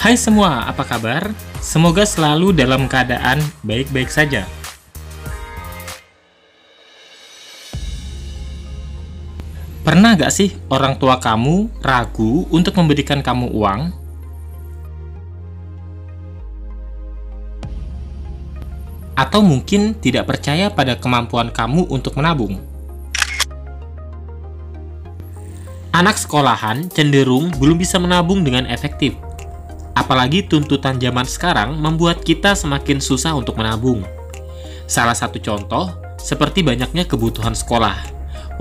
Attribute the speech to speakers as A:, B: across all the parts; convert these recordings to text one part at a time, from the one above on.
A: Hai semua, apa kabar? Semoga selalu dalam keadaan baik-baik saja. Pernah gak sih orang tua kamu ragu untuk memberikan kamu uang? Atau mungkin tidak percaya pada kemampuan kamu untuk menabung? Anak sekolahan cenderung belum bisa menabung dengan efektif. Apalagi tuntutan zaman sekarang membuat kita semakin susah untuk menabung. Salah satu contoh, seperti banyaknya kebutuhan sekolah.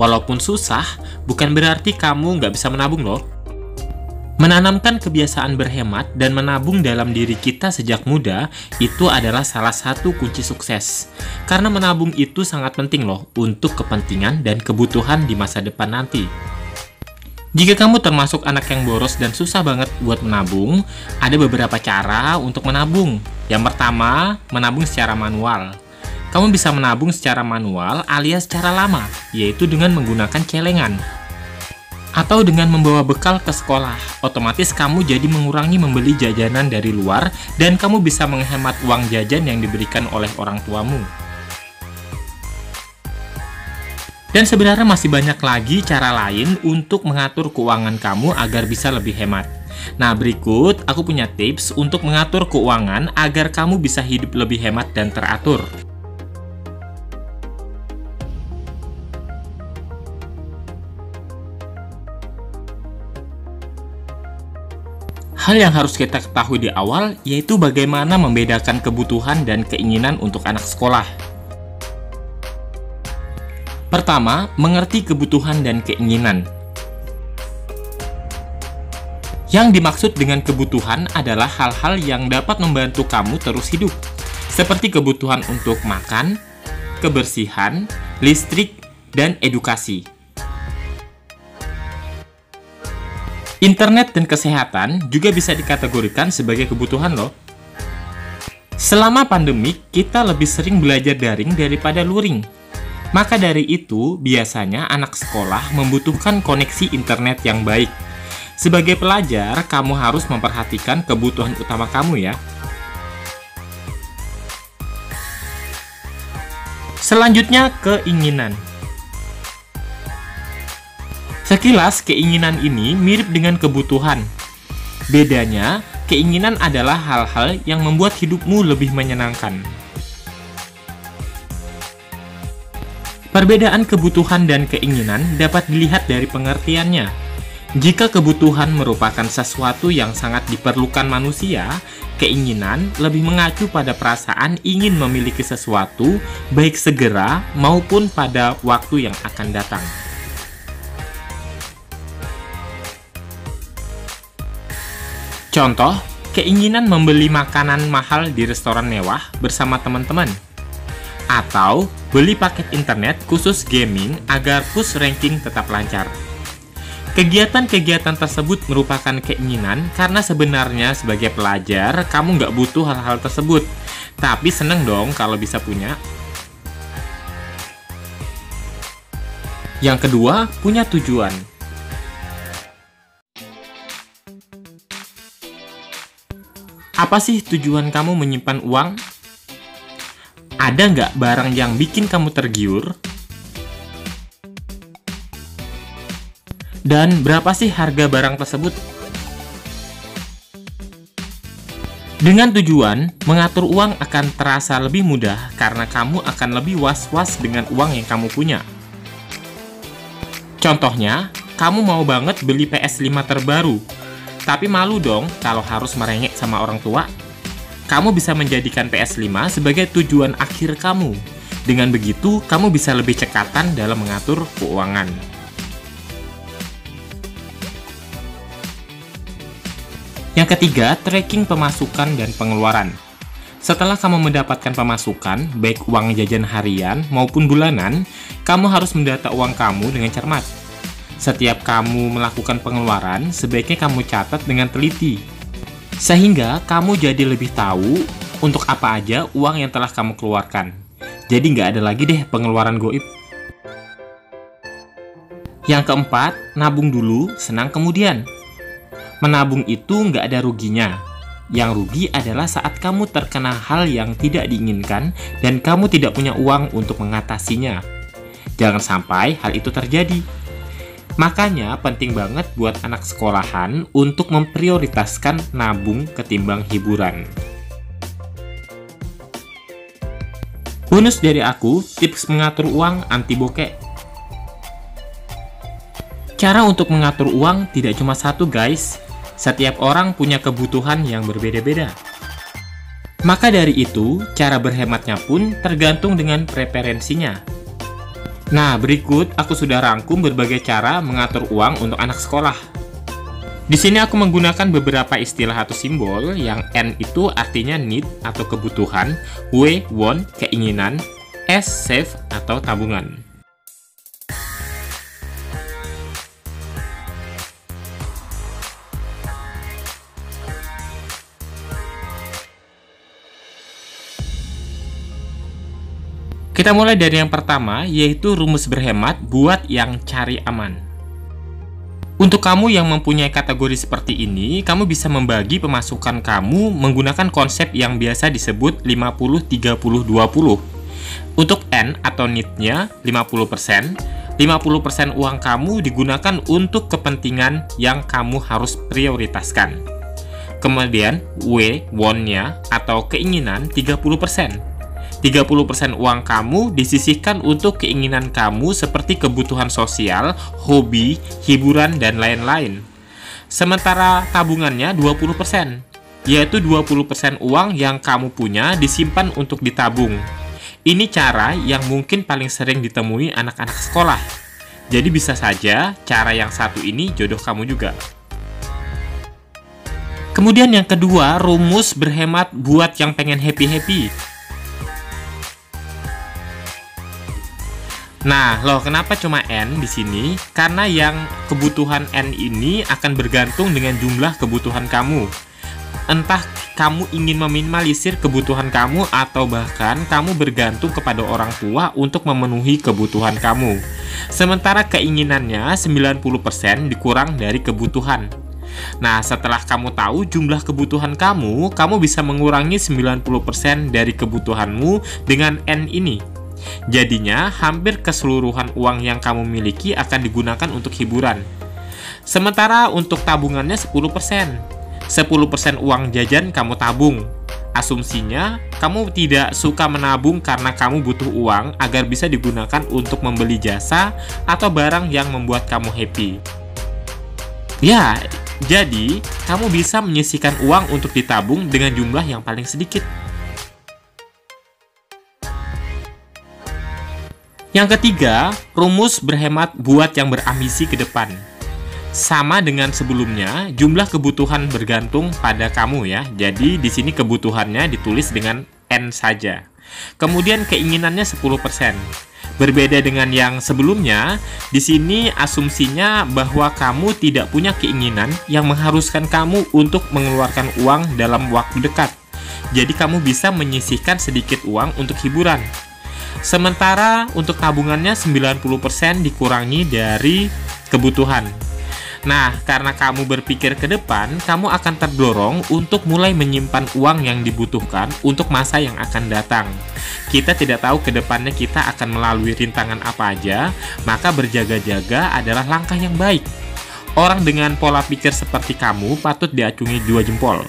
A: Walaupun susah, bukan berarti kamu nggak bisa menabung loh. Menanamkan kebiasaan berhemat dan menabung dalam diri kita sejak muda, itu adalah salah satu kunci sukses. Karena menabung itu sangat penting loh untuk kepentingan dan kebutuhan di masa depan nanti. Jika kamu termasuk anak yang boros dan susah banget buat menabung, ada beberapa cara untuk menabung. Yang pertama, menabung secara manual. Kamu bisa menabung secara manual alias secara lama, yaitu dengan menggunakan celengan. Atau dengan membawa bekal ke sekolah, otomatis kamu jadi mengurangi membeli jajanan dari luar dan kamu bisa menghemat uang jajan yang diberikan oleh orang tuamu. Dan sebenarnya masih banyak lagi cara lain untuk mengatur keuangan kamu agar bisa lebih hemat. Nah, berikut aku punya tips untuk mengatur keuangan agar kamu bisa hidup lebih hemat dan teratur. Hal yang harus kita ketahui di awal yaitu bagaimana membedakan kebutuhan dan keinginan untuk anak sekolah. Pertama, mengerti kebutuhan dan keinginan. Yang dimaksud dengan kebutuhan adalah hal-hal yang dapat membantu kamu terus hidup, seperti kebutuhan untuk makan, kebersihan, listrik, dan edukasi. Internet dan kesehatan juga bisa dikategorikan sebagai kebutuhan loh. Selama pandemik, kita lebih sering belajar daring daripada luring. Maka dari itu, biasanya anak sekolah membutuhkan koneksi internet yang baik. Sebagai pelajar, kamu harus memperhatikan kebutuhan utama kamu ya. Selanjutnya, keinginan. Sekilas, keinginan ini mirip dengan kebutuhan. Bedanya, keinginan adalah hal-hal yang membuat hidupmu lebih menyenangkan. Perbedaan kebutuhan dan keinginan dapat dilihat dari pengertiannya. Jika kebutuhan merupakan sesuatu yang sangat diperlukan manusia, keinginan lebih mengacu pada perasaan ingin memiliki sesuatu, baik segera maupun pada waktu yang akan datang. Contoh, keinginan membeli makanan mahal di restoran mewah bersama teman-teman. Atau beli paket internet khusus gaming agar push ranking tetap lancar. Kegiatan-kegiatan tersebut merupakan keinginan karena sebenarnya sebagai pelajar kamu nggak butuh hal-hal tersebut, tapi seneng dong kalau bisa punya. Yang kedua, punya tujuan. Apa sih tujuan kamu menyimpan uang? Ada nggak barang yang bikin kamu tergiur? Dan berapa sih harga barang tersebut? Dengan tujuan, mengatur uang akan terasa lebih mudah karena kamu akan lebih was-was dengan uang yang kamu punya. Contohnya, kamu mau banget beli PS5 terbaru, tapi malu dong kalau harus merengek sama orang tua. Kamu bisa menjadikan PS5 sebagai tujuan akhir kamu. Dengan begitu, kamu bisa lebih cekatan dalam mengatur keuangan. Yang ketiga, tracking pemasukan dan pengeluaran. Setelah kamu mendapatkan pemasukan, baik uang jajan harian maupun bulanan, kamu harus mendata uang kamu dengan cermat. Setiap kamu melakukan pengeluaran, sebaiknya kamu catat dengan teliti. Sehingga kamu jadi lebih tahu untuk apa aja uang yang telah kamu keluarkan. Jadi nggak ada lagi deh pengeluaran goib. Yang keempat, nabung dulu, senang kemudian. Menabung itu nggak ada ruginya. Yang rugi adalah saat kamu terkena hal yang tidak diinginkan dan kamu tidak punya uang untuk mengatasinya. Jangan sampai hal itu terjadi. Makanya penting banget buat anak sekolahan untuk memprioritaskan nabung ketimbang hiburan. Bonus dari aku, tips mengatur uang anti bokeh. Cara untuk mengatur uang tidak cuma satu guys. Setiap orang punya kebutuhan yang berbeda-beda. Maka dari itu, cara berhematnya pun tergantung dengan preferensinya. Nah, berikut aku sudah rangkum berbagai cara mengatur uang untuk anak sekolah. Di sini aku menggunakan beberapa istilah atau simbol, yang N itu artinya need atau kebutuhan, W, want, keinginan, S, save atau tabungan. Kita mulai dari yang pertama, yaitu rumus berhemat buat yang cari aman. Untuk kamu yang mempunyai kategori seperti ini, kamu bisa membagi pemasukan kamu menggunakan konsep yang biasa disebut 50-30-20. Untuk N atau need-nya 50%, 50% uang kamu digunakan untuk kepentingan yang kamu harus prioritaskan. Kemudian W, want-nya atau keinginan 30%. 30% uang kamu disisihkan untuk keinginan kamu seperti kebutuhan sosial, hobi, hiburan, dan lain-lain. Sementara tabungannya 20%, yaitu 20% uang yang kamu punya disimpan untuk ditabung. Ini cara yang mungkin paling sering ditemui anak-anak sekolah. Jadi bisa saja cara yang satu ini jodoh kamu juga. Kemudian yang kedua, rumus berhemat buat yang pengen happy-happy. Nah, loh kenapa cuma N di sini? Karena yang kebutuhan N ini akan bergantung dengan jumlah kebutuhan kamu. Entah kamu ingin meminimalisir kebutuhan kamu atau bahkan kamu bergantung kepada orang tua untuk memenuhi kebutuhan kamu. Sementara keinginannya 90% dikurang dari kebutuhan. Nah, setelah kamu tahu jumlah kebutuhan kamu bisa mengurangi 90% dari kebutuhanmu dengan N ini. Jadinya, hampir keseluruhan uang yang kamu miliki akan digunakan untuk hiburan. Sementara untuk tabungannya 10%. 10% uang jajan kamu tabung. Asumsinya, kamu tidak suka menabung karena kamu butuh uang agar bisa digunakan untuk membeli jasa atau barang yang membuat kamu happy. Ya, jadi kamu bisa menyisihkan uang untuk ditabung dengan jumlah yang paling sedikit. Yang ketiga, rumus berhemat buat yang berambisi ke depan. Sama dengan sebelumnya, jumlah kebutuhan bergantung pada kamu ya. Jadi di sini kebutuhannya ditulis dengan N saja. Kemudian keinginannya 10%. Berbeda dengan yang sebelumnya, di sini asumsinya bahwa kamu tidak punya keinginan yang mengharuskan kamu untuk mengeluarkan uang dalam waktu dekat. Jadi kamu bisa menyisihkan sedikit uang untuk hiburan. Sementara untuk tabungannya 90% dikurangi dari kebutuhan. Nah, karena kamu berpikir ke depan, kamu akan terdorong untuk mulai menyimpan uang yang dibutuhkan untuk masa yang akan datang. Kita tidak tahu ke depannya kita akan melalui rintangan apa aja, maka berjaga-jaga adalah langkah yang baik. Orang dengan pola pikir seperti kamu patut diacungi 2 jempol.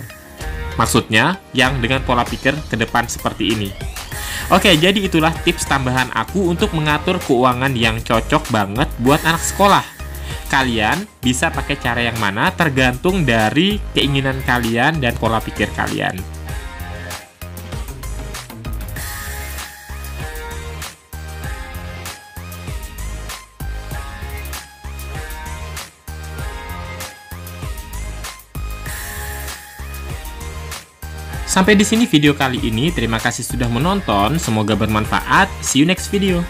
A: Maksudnya, yang dengan pola pikir ke depan seperti ini. Oke, jadi itulah tips tambahan aku untuk mengatur keuangan yang cocok banget buat anak sekolah. Kalian bisa pakai cara yang mana tergantung dari keinginan kalian dan pola pikir kalian. Sampai di sini video kali ini. Terima kasih sudah menonton. Semoga bermanfaat. See you next video.